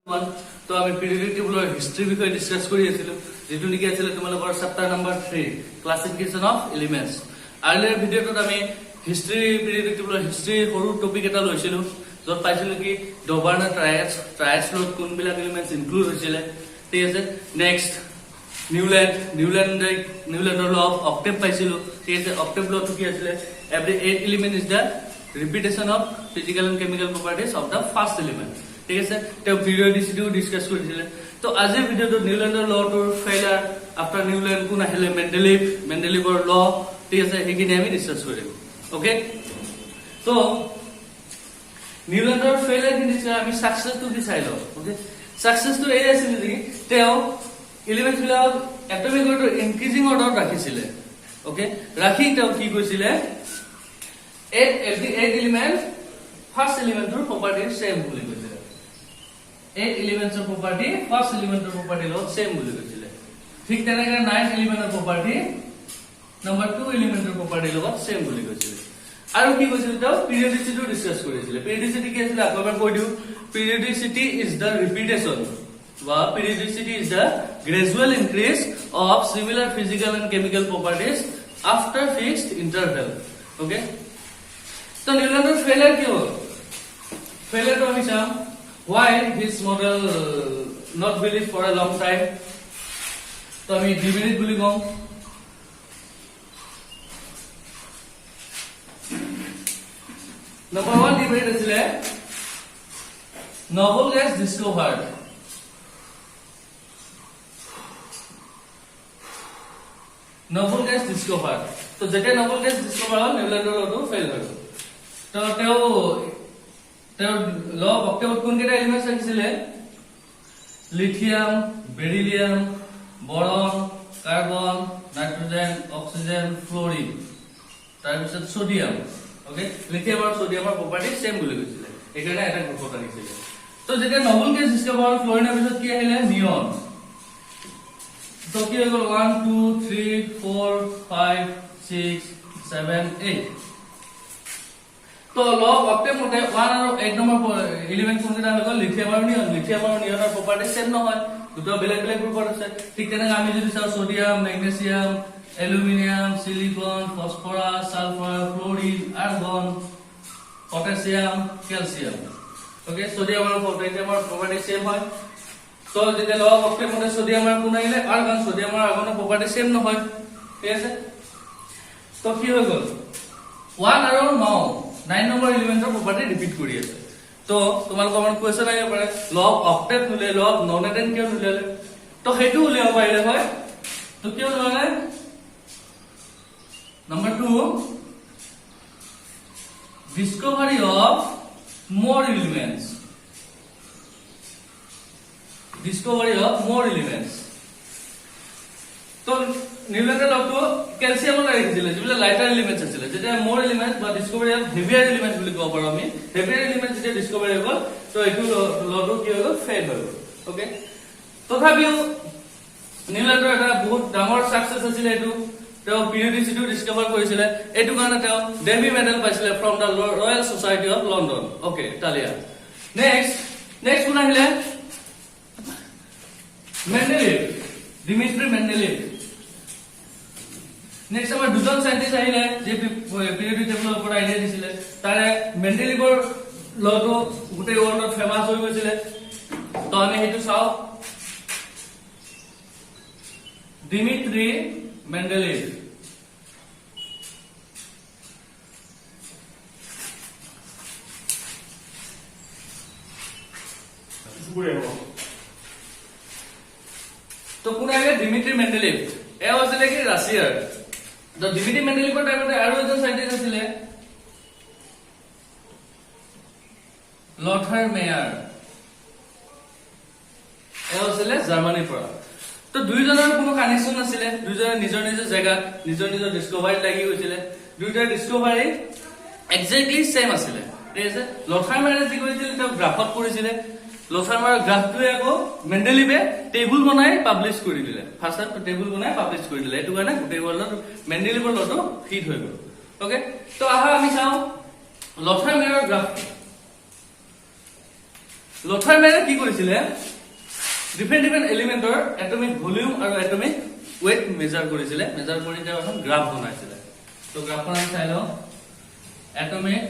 तो আমি পিৰিয়ডিক টেবুলৰ হিষ্ট্ৰী বিষয়ে ডিসকাস কৰি আছিলো যেটো নিকি আছিল তোমালোকৰ chapter number 3 classification of elements earlier ভিডিওটোত আমি হিষ্ট্ৰী পিৰিয়ডিক টেবুলৰ হিষ্ট্ৰী সৰু টপিক এটা লৈছিলো যত পাইছিলো কি ডবাৰ্নাৰ ট্ৰায়াডছ লত কোনবিলাক এলিমেন্টস ইনক্লুড হৈছিল ঠিক আছে নেক্সট নিউল্যান্ডৰ ল অফ অক্টেভ পাইছিলো ঠিক আছে অক্টেভ লটো কি আছিল every 8 element is the repetition of physical and chemical properties of the first element ঠিক আছে তো পিৰিয়ডিসিটিও ডিসকাস কৰিছিলে তো আজিৰ ভিডিওটো নিউল্যান্ডৰ লটোৰ ফেইলাৰ আফটাৰ নিউল্যান্ড কোন আহিলে মেন্ডেলিভৰ ল ঠিক আছে হেকিনে আমি ডিসকাস কৰিম ওকে তো নিউল্যান্ডৰ ফেইলাৰ কিনিছে আমি সাকসেসটো ডিসাইড লও ওকে সাকসেসটো এই আছিল যে তেও এলিমেন্টস বিলাক এটমিক অৰ্ডাৰ ইনক্ৰিজিং অৰ্ডাৰ ৰাখিছিলে ওকে ৰাখি তেও কি কৈছিলে এইট এলিমেন্ট ফাৰ্স্ট এলিমেন্টৰ প্ৰপাৰ্টি সেম বুলি কৈছিলে 8 elements of property first element of property lot same বুলি কৈছিলে ঠিক তেনেকৈ 9 element of property number 2 element of property লগত same বুলি কৈছিলে আৰু কি কৈছিল তো periodicity ডিসকাস কৰিছিলে periodicity কি আছিল আকবাৰ কৈ দিও periodicity is the repetition বা periodicity is the gradual increase of similar physical and chemical properties after fixed interval okay তো নিউল্যান্ডৰ ফেইলাৰ কি হ'ল ফেইলাৰ তো আমি চাম why this model not believed for a long time to ami demerit boli kom number 1 demerit asile novel gas discovered to jete novel gas discovered hol Newland to fail hol to teo law of octave কোন কেটা elements আছিল lithium beryllium boron carbon nitrogen oxygen fluorine তাৰপিছত sodium okay lithium আৰু সোডিয়ামৰ property same বুলি কৈছিল এখানে এটা গ্ৰুপত আহিছিল তো যেতিয়া নবল গেছ ডিসকভাৰ ফ্লোৰিনৰ পিছত কি আহিলে নিয়ন তো কি হৈ গ'ল 1 2 3 4 5 6 7 8 तो law of octave মতে 1 আৰু 8 নম্বৰ এলিমেন্ট কোনটা হৈ গ'ল লিথিয়াম আৰু নিয়নৰ প্ৰপাৰ্টি সেম নহয় দুটো বেলেগ বেলেগ গ্ৰুপত আছে ঠিক তেনেকৈ আমি যদি চাও sodium magnesium aluminium silicon phosphorus sulphur fluorine argon potassium calcium okay sodium আৰু পটাছিয়ামৰ প্ৰপাৰ্টি সেম হয় তো যেতিয়া law of octave মতে সোডিয়াম আৰু কোন আহিলে আৰ্গন সোডিয়াম আৰু আৰ্গনৰ প্ৰপাৰ্টি সেম নহয় ঠিক আছে তো কি হৈ গ'ল 1 আৰু 9 নম্বৰ এলিমেন্টৰ প্ৰপাৰ্টি ৰিপিট কৰি আছে তো তোমালোকৰ মন কোৱেশ্চন আহিব পাৰে law of octave নুলে law of non এটেন কিয় নুলে তো হেতু উলিয়াব পাৰিলে হয় তো কিয় নুলে নম্বৰ 2 ডিসকভাৰী অফ more elements তো নিউল্যান্ডৰ লগটো ক্যালসিয়ামৰ ৰাখিছিলে যিবিলাক লাইটাৰ এলিমেন্টস আছিল যেটা মোৰ এলিমেন্টস বা ডিসকভাৰী অফ হেভিয়াৰ এলিমেন্টস বুলি ক'ব পাৰো আমি হেভিয়াৰ এলিমেন্টস যেতিয়া ডিসকভাৰী হ'ল তো এইটো লগটো কি হ'ল ফেল হ'ল ওকে তথাপিও নিউল্যান্ডৰ এটা বহুত ডাঙৰ সাকসেস আছিল এইটো তেওঁ পিৰিয়ডিসিটি ডিসকভাৰ কৰিছিল এইটো কাৰণে তেওঁ ডেভি মেডেল পাইছিল from the Royal Society of London okay তালিয়া নেক্সট কোন আহিলে মেন্ডেলিভ ডিমিট্ৰি মেন্ডেলিভ নেক্সট আমাৰ দুজন সাইন্টিস্ট আহিলে যে পিৰিয়ডিক টেবুলৰ ওপৰত আইডিয়া দিছিলে তাৰে মেন্ডেলিভৰ লটো গোটেই ৱৰ্ল্ডত ফেমাস হৈ গৈছিল তো আমি হেতু চাও ডিমিট্ৰি মেন্ডেলিভ তো কোন আহিলে ডিমিট্ৰি মেন্ডেলিভ এও আছিল কি ৰাছিয়াৰ তো ডিমিট্ৰি মেন্ডেলিভৰ টাইমতে আৰু এজন সাইন্টিস্ট আছিল লথাৰ মেয়াৰ এও আছিল জাৰ্মানীৰ পৰা তো দুইজনৰ কোনো কানেকশন আছিল দুইজনে নিজৰ জায়গা নিজৰ ডিসকভাৰী লাগি গৈছিল দুইটা ডিসকভাৰী এক্স্যাক্টলি সেম আছিল ঠিক আছে লথাৰ মেয়াৰে যি কৰিছিল তেওঁ গ্ৰাফত কৰিছিল লথাৰ মেয়াৰৰ গ্ৰাফটোৱে আকৌ মেন্ডেলিভে টেবুল বনাই পাবলিশ কৰি দিলে ফাৰ্স্ট টেবুল বনাই পাবলিশ কৰি দিলে এটো কাৰণে গোটেই ৱৰ্ল্ডত মেন্ডেলিভৰ লটো ফিট হৈ গ'ল ওকে তো আহা আমি চাও লথাৰ মেয়াৰৰ গ্ৰাফ লথাৰমেনে কি কৰিছিলে ডিফাৰেণ্ট এলিমেন্টৰ এটমিক ভলিউম আৰু এটমিক ওয়েট মেজাৰ কৰিছিলে মেজাৰ কৰি তেওঁ এখন গ্ৰাফ বনাইছিলে তো গ্ৰাফখন আমি চাই লওঁ atomic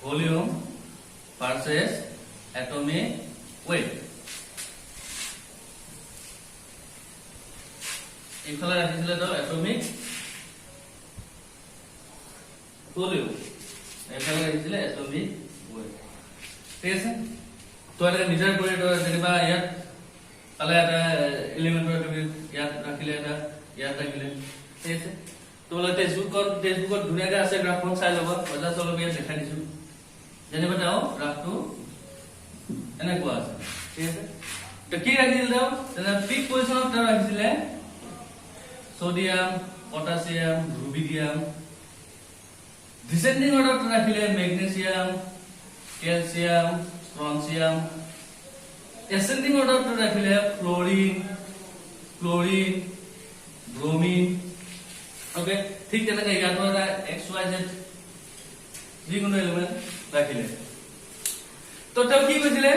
volume versus atomic weight এইফালে ৰাখিছিলে তো এটমিক ভলিউম এইফালে ৰাখিছিলে এটমিক ওয়েট ঠিক আছে তো এটা মেজাৰ কৰি তো যেনিবা ইয়াত তাহলে এটা এলিমেন্টৰ তুমি ইয়াত ৰাখিলে এটা ইয়াত ৰাখিলে ঠিক আছে তো বলে টেক্সটবুকত ধুনীয়াকৈ আছে গ্ৰাফখন চাই ল'ব বজা চলক ইয়াত দেখাই দিছো যেনিবা তাও গ্ৰাফটো এনেকুৱা আছে ঠিক আছে তো কি ৰাখিছিল তাও তেনে পিক পজিশনত তাও ৰাখিছিলে সোডিয়াম পটাছিয়াম ৰুবিডিয়াম ডিসেন্ডিং অৰ্ডাৰত ৰাখিলে magnesium calcium strontium ascending order to rakhile chlorine bromine okay thik tenaka yato eta xyz jikono element rakhile to ta ki koisile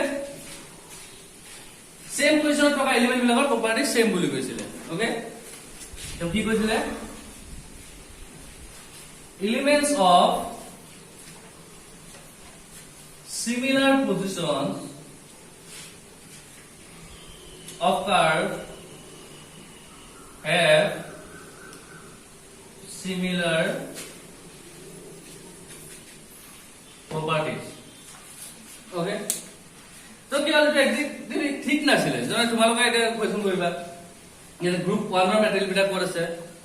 same position থকা element bilakor property same boli koisile okay to ki koisile elements of similar positions of curve have similar properties okay তো কি হল একদম ঠিক নাছিলে জানা তোমালোকে এটা question কৰিবা ইয়াত গ্ৰুপ 1 ৰ মেটেৰিয়েল বিটা ক'ত আছে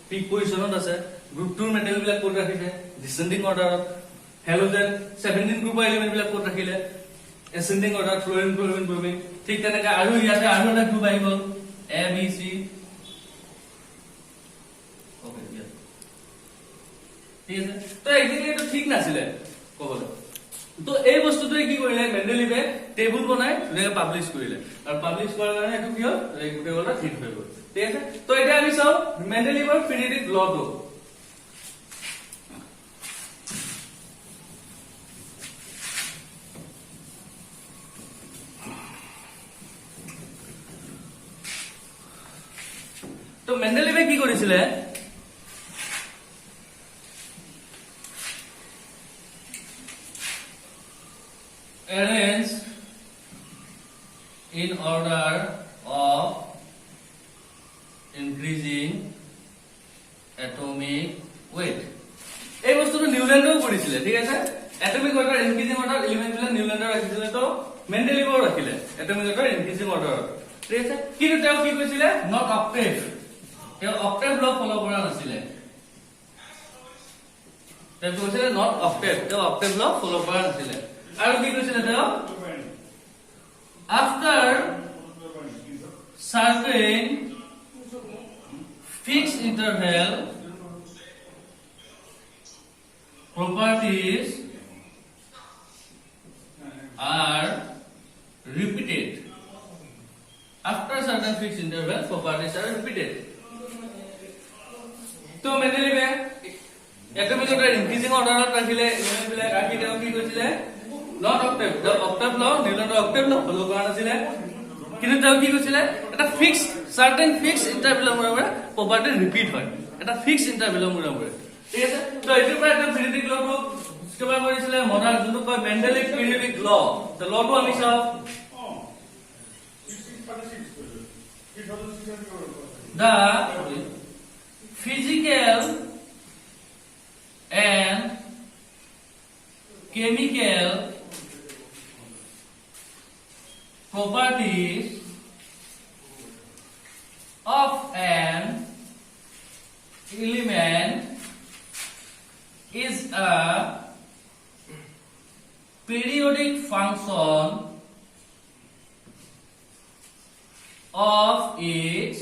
পিক পজিশনত আছে গ্ৰুপ 2 ৰ মেটেৰিয়েল বিলাক ক'ত ৰাখিছে ডিসেন্ডিং অৰ্ডাৰত হেলোজেন 17 গ্ৰুপৰ এলিমেন্ট বিলাক ক'ত ৰাখিলে ascending order fluorine bromine ঠিক তেনেকা আৰু ইয়াতে আৰু এটা গ্ৰুপ আহি গল A B C ওকে ইয়াত ঠিক আছে তো একদিকে তো ঠিক নাছিলে কবলে তো এই বস্তুটোই কি কৰিলে মেন্ডেলিভে টেবুল বনাই ধুনীয়াকৈ পাবলিশ কৰিলে আৰু পাবলিশ কৰাৰ কাৰণে এটো কি হ'ল এই গোটেইটা ঠিক হৈ গল ঠিক আছে তো এটা আমি চাও মেন্ডেলিভৰ পিৰিয়ডিক লটো তো মেন্ডেলিভে কি কৰিছিলে arrange in order of increasing atomic weight এই বস্তুটো নিউল্যান্ডও কৰিছিলে ঠিক আছে atomic order increasing order element বিলাক নিউল্যান্ডৰ ৰাখিছিলে তো মেন্ডেলিভও ৰাখিলে এটমিক অৰ্ডাৰ ইনক্ৰিজিং অৰ্ডাৰ ঠিক আছে কিন্তু তেওঁ কি কৈছিলে নট অক্টেভ তেওঁ অক্টেভ ল ফলো কৰা নাছিলে তেওঁ কৈছিলে নট অক্টেভ তেওঁ অক্টেভ ল ফলো কৰা নাছিলে আৰু কি কৈছিলে তেওঁ after certain fixed interval properties are repeated after certain fixed interval properties are repeated তো মেন্ডেলিভে এটমিক অৰ্ডাৰ ইনক্ৰিজিং অৰ্ডাৰত ৰাখিলে এলিমেন্ট বিলাক ৰাখি তেওঁ কি কৈছিলে not octave the octave law নিউল্যান্ডৰ অক্টেভ law ফলো কৰা নাছিলে কিন্তু তেওঁ কি কৈছিলে এটা ফিক্সড certain fixed interval মূৰে প্ৰপাৰ্টি ৰিপিট হয় এটা ফিক্সড ইন্টাৰভেল মূৰে ঠিক আছে তো এইটোৰ পৰা এটা পিৰিয়ডিক লটো ডিসকভাৰ কৰিছিলে মডাৰ্ন যোনটো কয় মেন্ডেলিভ পিৰিয়ডিক ল the lটো আমি চাও the physical and chemical properties of an element is a periodic function of its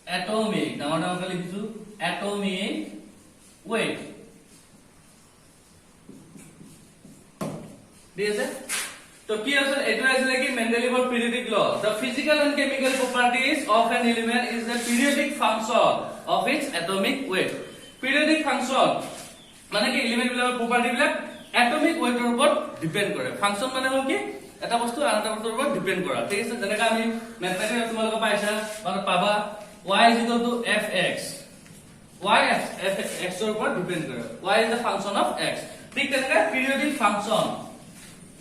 atomic atomic weight ঠিক আছে তো কি আছে এটা আছে কি মেন্ডেলিভৰ পিৰিয়ডিক ল the physical and chemical properties of an element is the periodic function of its atomic weight periodic function মানে কি এলিমেন্ট বিলাকৰ প্ৰপাৰ্টি বিলাক এটমিক ওয়েটৰ ওপৰত ডিপেন্ড কৰে ফাংশন মানে হল কি এটা বস্তু আন এটা বস্তুৰ ওপৰত ডিপেন্ড কৰা ঠিক আছে যেনেকৈ আমি মেথমেটিক্স তোমালোকে পাইছা মানে পাবা y fx y f(x) ৰ ওপৰত ডিপেন্ড কৰে y is the function of x ঠিক তেনেকৈ পিৰিয়ডিক ফাংচন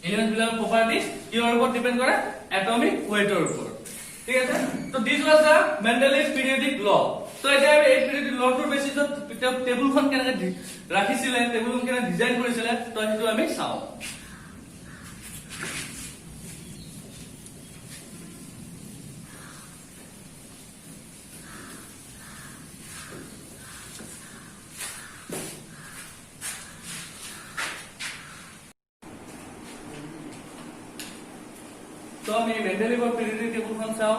এলিমেন্ট বিলাকৰ প্ৰপাৰ্টিজ কিহৰ ওপৰত ডিপেন্ড কৰে এটমিক ওয়েটৰ ওপৰত ঠিক আছে তো this was the Mendeleev periodic law তো এটা এই পিৰিয়ডিক লটোৰ বেচিছত টেবুলখন কেনেকৈ ৰাখিছিলে টেবুলখন কেনেকৈ ডিজাইন কৰিছিলে তো সেইটো আমি চাওঁ तो আমি মেন্ডেলিভ পিৰিয়ডিক টেবুলখন চাওঁ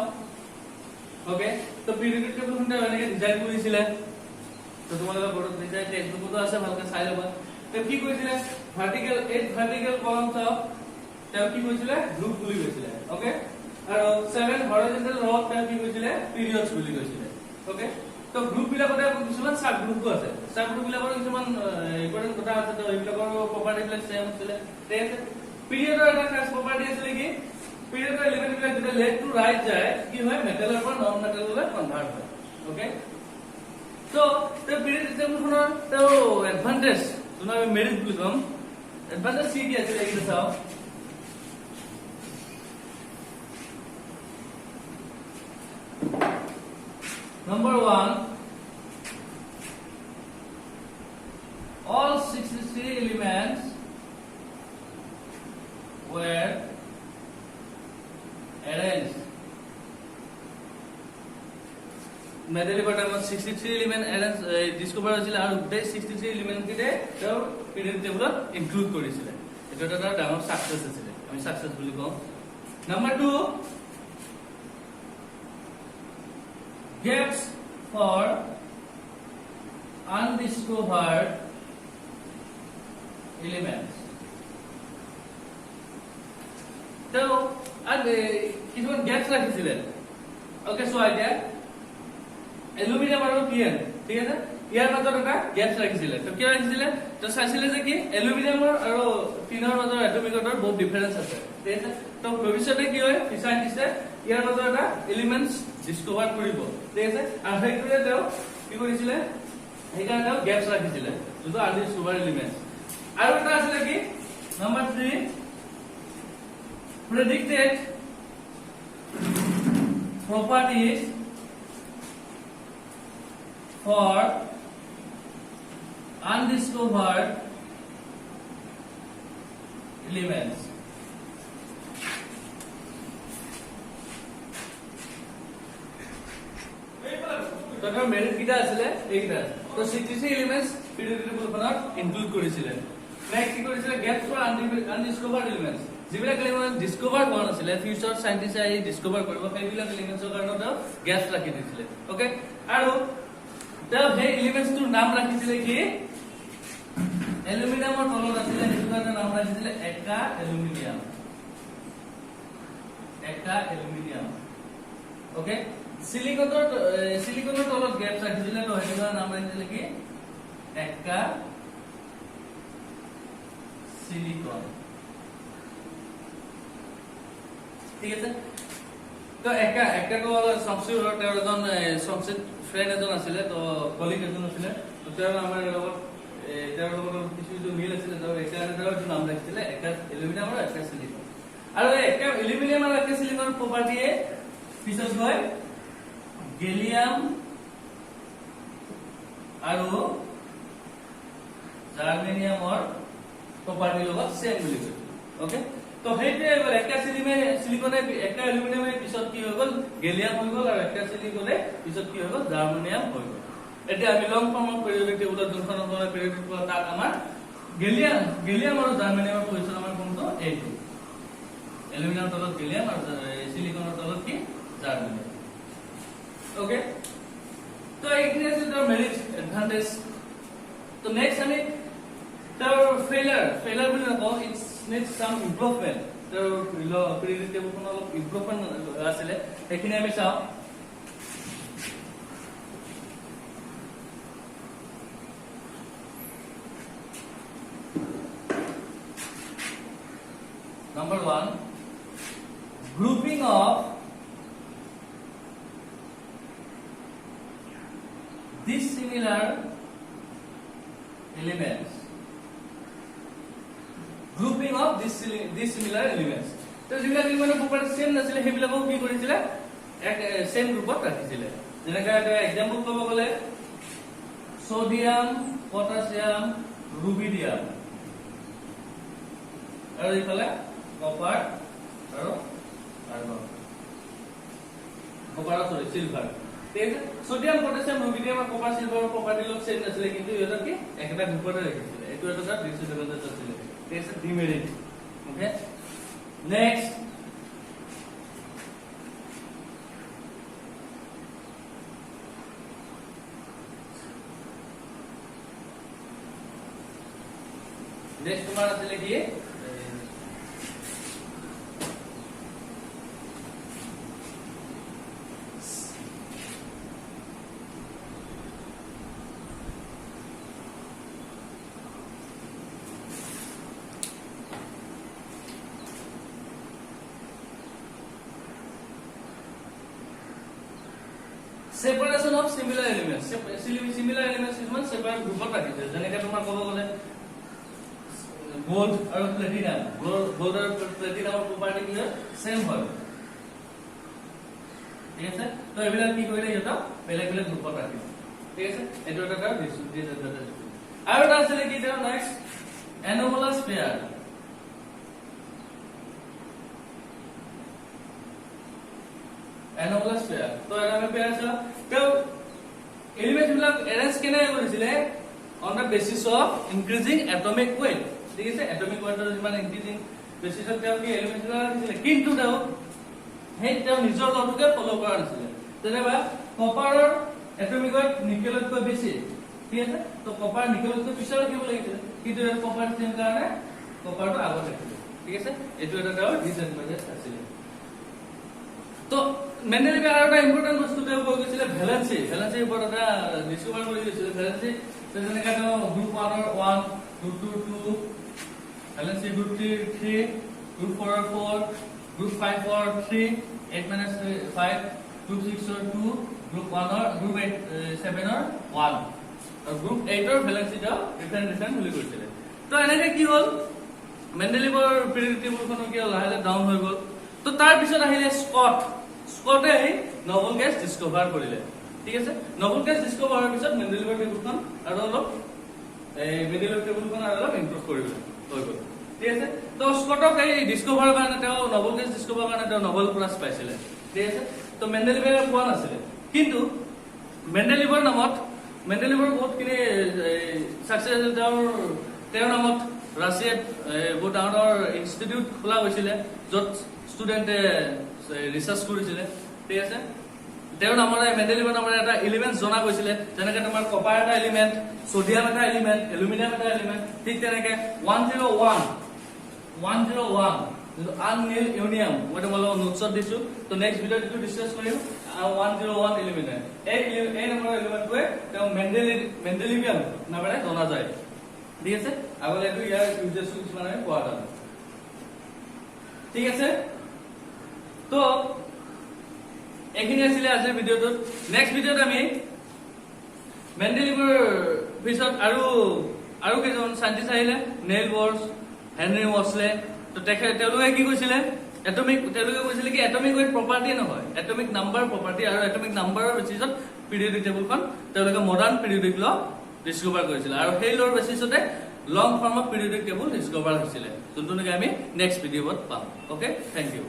ওকে তো পিৰিয়ডিক টেবুলখন এনেকৈ ডিজাইন কৰিছিলে তো তোমালোকে বৰ্ডত ডিজাইন টেক্সটবুকতো আছে ভালকৈ চাই ল'বা তো কি কৰিছিলে ভাৰ্টিকেল কলম চাওঁ তেওঁ কি কৰিছিলে গ্ৰুপ বুলি কৈছিলে ওকে আৰু 7 হৰাইজন্টেল ৰ তেওঁ কি কৈছিলে পিৰিয়ডছ বুলি কৈছিলে ওকে তো গ্ৰুপ বিলাকতে কিছুমান সাব গ্ৰুপো আছে সাব গ্ৰুপ বিলাকৰ কিছুমান ইম্পৰ্টেন্ট কথা আছে তো এইবিলাকৰ প্ৰপাৰ্টি বিলাক সেম আছিলে ঠিক আছে পিৰিয়ডৰ এটা খাস প্ৰপাৰ্টি আছিল কি পিৰিয়ডৰ এলিমেন্ট বিলাক যেতিয়া লেফট টু ৰাইট যায় কি হয় মেটালৰ পৰা নন মেটাললৈ কনভাৰ্ট হয় ওকে তো পিৰিয়ডিক টেবুলখনৰ তো এডভান্টেজ যোন আমি মেৰিট বুলি কম এডভান্টেজ কি আছিল এইটো চাও Number 1, all 63 elements were arranged. Medley pattern 63 element arranged discover হৈছিল আৰু গোটেই 63 element কিতে তেওঁৰ পিৰিয়ডিক টেবুলত ইনক্লুড কৰিছিল এটা এটা ডাঙৰ সাকসেস আছিল আমি সাকসেস বুলি কওঁ Number 2, gaps for undiscovered elements. So, কিছুমান gaps ৰাখিছিলে ওকে সো আইডিয়া এলুমিনিয়াম আৰু পিএন ঠিক আছে ইয়াৰ মাজত এটা gaps ৰাখিছিলে তো কি ৰাখিছিলে তো চাইছিলে যে কি এলুমিনিয়ামৰ আৰু টিনৰ মাজত এটমিক অৰ্ডাৰ বহুত ডিফাৰেন্স আছে ঠিক আছে তো ভৱিষ্যতে কি হয় সাইন্টিষ্টে ইয়াৰ মাজত এটা এলিমেন্টস ডিসকভাৰ কৰিব ঠিক আছে আৰু সেইটোৰে তেওঁ কি কৰিছিলে সেইকাৰণে তেওঁ গেপছ ৰাখিছিলে যোনটো আনডিসকভাৰ এলিমেন্টস আৰু এটা আছিলে কি number 3 predicted properties for undiscovered elements তোৰ মেৰিট কিটা আছিল এইটা তো 63 এলিমেন্টস পিৰিয়ডিক টেবুলখনত ইনক্লুড কৰিছিলে নেক্সট কি কৰিছিলে গেপছ ফৰ আনডিসকভাৰ্ড এলিমেন্টস যিবিলাক এলিমেন্ট ডিসকভাৰ হোৱা নাছিলে ফিউচাৰ সাইন্টিষ্টে এই ডিসকভাৰ কৰিব সেইবিলাক এলিমেন্টছৰ কাৰণে তেওঁ গেপছ ৰাখি দিছিলে ওকে আৰু তেওঁ সেই এলিমেন্টছটোৰ নাম ৰাখিছিলে কি এলুমিনিয়ামৰ তলত আছিলে সেইটো কাৰণে নাম ৰাখিছিলে একা এলুমিনিয়াম ওকে সিলিকনৰ তলত গেপছ ৰাখিছিলে তো সেইটো নাম ৰাখিছিলে কি একা সিলিকন ঠিক আছে তো একা তো সংস্কৃত তেওঁৰ এজন সংস্কৃত ফ্ৰেণ্ড এজন আছিলে তো কলিগ এজন আছিলে তো তেওঁৰ আমাৰ লগত কিছু মিল আছিলে তো একাৰে তেওঁৰ নাম ৰাখিছিলে একা এলুমিনিয়াম আৰু একা সিলিকন আৰু একা এলুমিনিয়াম আৰু একা সিলিকনৰ প্ৰপাৰ্টিয়ে পিছত হয় গেলিয়াম আৰু জাৰ্মেনিয়ামৰ প্ৰপাৰ্টি লগত সেম বুলি কৈছে ওকে তো হেইতে একা সিলিকনে একা এলুমিনিয়ামে পিছত কি হৈ গল গেলিয়াম হৈ গল আৰু একা সিলিকনে পিছত কি হৈ গল জাৰ্মেনিয়াম হৈ গল এতিয়া আমি লং ফৰ্ম পিৰিয়ডিক টেবুলত যোনখন আমাৰ পিৰিয়ডিক টেবুলত তাক আমাৰ গেলিয়াম আৰু জাৰ্মেনিয়ামৰ পজিশন আমাৰ কোনটো এইটো এলুমিনিয়ামৰ তলত গেলিয়াম আৰু সিলিকনৰ তলত কি জাৰ্মেনিয়াম ওকে তো এইখিনি আছে তাৰ মেৰিট এডভান্টেজ তো নেক্সট আমি তাৰ ফেইলাৰ বুলি নকওঁ ইটস needs some improvement তো পিৰিয়ডিক টেবুলখন অলপ ইমপ্ৰুভমেন্ট আছিলে সেইখিনি আমি চাওঁ Number 1, of dissimilar elements. Grouping of dissimilar elements. তো যিবিলাক এলিমেন্টৰ প্ৰপাৰ্টি সেম নাছিলে সেইবিলাকক কি কৰিছিলে এক সেম গ্ৰুপত ৰাখিছিলে যেনেকৈ এটা এক্সাম্পল ক'ব গ'লে সোডিয়াম পটাছিয়াম ৰুবিডিয়াম আৰু ইফালে কপাৰ আৰু আৰ্গন কপাৰ আৰু সিলভাৰ ঠিক আছে সোডিয়াম পটাছিয়াম ৰুবিডিয়াম আৰু কপাৰ সিলভাৰৰ প্ৰপাৰ্টি লগ সেম নাছিলে কিন্তু ইহঁতক কি একটা গ্ৰুপতে ৰাখিছিলে এইটো এটা ডিসএডভান্টেজ আছিলে ঠিক আছে ডিমেৰিট ওকে Next, तुम्हारा से लिखिए separation of similar elements. Similar elements is one separate group of particles. যেনেকৈ তোমাৰ ক'ব গ'লে gold আৰু platinum. Gold আৰু platinum property কি হয় same হয়। ঠিক আছে? তো এইবিলাক কি কৰিলে এটা বেলেগ বেলেগ গ্ৰুপত ৰাখিব। ঠিক আছে? এইটো এটা ডিসএডভান্টেজ। আৰু এটা আছে কি এটা next anomalous pair. anomalous pair তো anomalous pair আছে তো এলিমেন্টস বিলাক অ্যারেঞ্জ কেনে কৰিছিলে on the basis of increasing atomic weight ঠিক আছে atomic weight ৰ যিমান increasing basis of তেওঁ কি এলিমেন্টস বিলাক ৰাখিছিলে কিন্তু তেওঁ নিজৰ লটোকে ফলো কৰা নাছিলে যেনেবা কপাৰৰ atomic weight নিকেলতকৈ বেছি ঠিক আছে তো কপাৰ নিকেলতকৈ পিছত ৰাখিব লাগিছিল কিন্তু কপাৰ চেম কাৰণে কপাৰটো আগত ৰাখিলে ঠিক আছে এইটো এটা তেওঁৰ ডিসএডভান্টেজ আছিল তো মেন্ডেলিভে আৰু এটা ইম্পৰ্টেন্ট বস্তু তেওঁ কৈ গৈছিলে ভ্যালেন্সি ওপৰত এটা ডিসকভাৰ কৰি গৈছিলে ভ্যালেন্সি যেনেকৈ তেওঁ গ্ৰুপ 1 ৰ 1 গ্ৰুপ 2 2 ভ্যালেন্সি গ্ৰুপ 3 গ্ৰুপ 4 ৰ 4 গ্ৰুপ 5 ৰ 3 8 - 5 গ্ৰুপ 6 ৰ 2 গ্ৰুপ 1 ৰ গ্ৰুপ 7 ৰ 1 আৰু গ্ৰুপ 8 ৰ ভ্যালেন্সি তেওঁ ডিফাৰেন্ট বুলি কৈছিলে তো এনেকৈ কি হ'ল মেন্ডেলিভৰ পিৰিয়ডিক টেবুলখন কি লাহে ডাউন হৈ গ'ল তো তাৰ পিছত আহিলে স্কটে নভেল গেছ ডিসকভাৰ কৰিলে ঠিক আছে নভেল গেছ ডিসকভাৰ হোৱাৰ পিছত মেন্ডেলিভৰ টেবুলখন আৰু অলপ মেন্ডেলিভৰ টেবুলখন আৰু অলপ ইমপ্ৰুভ কৰিলে হৈ গ'ল ঠিক আছে তো স্কটক এই ডিসকভাৰৰ কাৰণে তেওঁ নভেল গেছ ডিসকভাৰৰ কাৰণে তেওঁ নবেল প্ৰাইজ পাইছিলে ঠিক আছে তো মেন্ডেলিভে পোৱা নাছিলে কিন্তু মেন্ডেলিভৰ বহুতখিনি সাকসেছ তেওঁৰ নামত ৰাছিয়াত বহুত ডাঙৰ ইনষ্টিটিউট খোলা হৈছিলে য'ত ষ্টুডেণ্টে ৰিচাৰ্চ কৰিছিলে ঠিক আছে তেওঁৰ নামৰে মেন্ডেলিভৰ নামৰে এটা এলিমেন্ট জনা গৈছিলে যেনেকৈ তোমাৰ কপাৰ এটা এলিমেন্ট সোডিয়াম এটা এলিমেন্ট এলুমিনিয়াম এটা এলিমেন্ট ঠিক তেনেকৈ 101 আননিল ইউনিয়াম মই তোমালোকক নোটছত দিছো তো নেক্সট ভিডিঅ'ত এইটো ডিসকাস কৰিম 101 এলিমেন্ট এই নম্বৰ এলিমেন্টটোৱে তেওঁ মেন্ডেলিভিয়াম নামেৰে জনা যায় ঠিক আছে আগলে এইটো ইয়াৰ ইউজেছ মানে কোৱা যায় ঠিক আছে তো এইখিনি আছিল আজিৰ ভিডিঅ'টোত নেক্সট ভিডিঅ'ত আমি মেন্ডেলিভৰ পিছত আৰু কেইজন সাইন্টিষ্ট আহিলে নেইল বৰ্ছ হেনৰি মছলে তো তেওঁলোকে কি কৈছিলে তেওঁলোকে কৈছিলে কি এটমিক ৱেট প্ৰপাৰ্টি নহয় এটমিক নাম্বাৰ প্ৰপাৰ্টি আৰু এটমিক নাম্বাৰৰ বেচিছত পিৰিয়ডিক টেবুলখন তেওঁলোকে মডাৰ্ণ পিৰিয়ডিক ল ডিসকভাৰ কৰিছিলে আৰু সেই লৰ বেচিছতে লং ফৰ্ম অফ পিৰিয়ডিক টেবুল ডিসকভাৰ হৈছিলে যোনটো নেকি আমি নেক্সট ভিডিঅ'ত পাম ওকে থেংক ইউ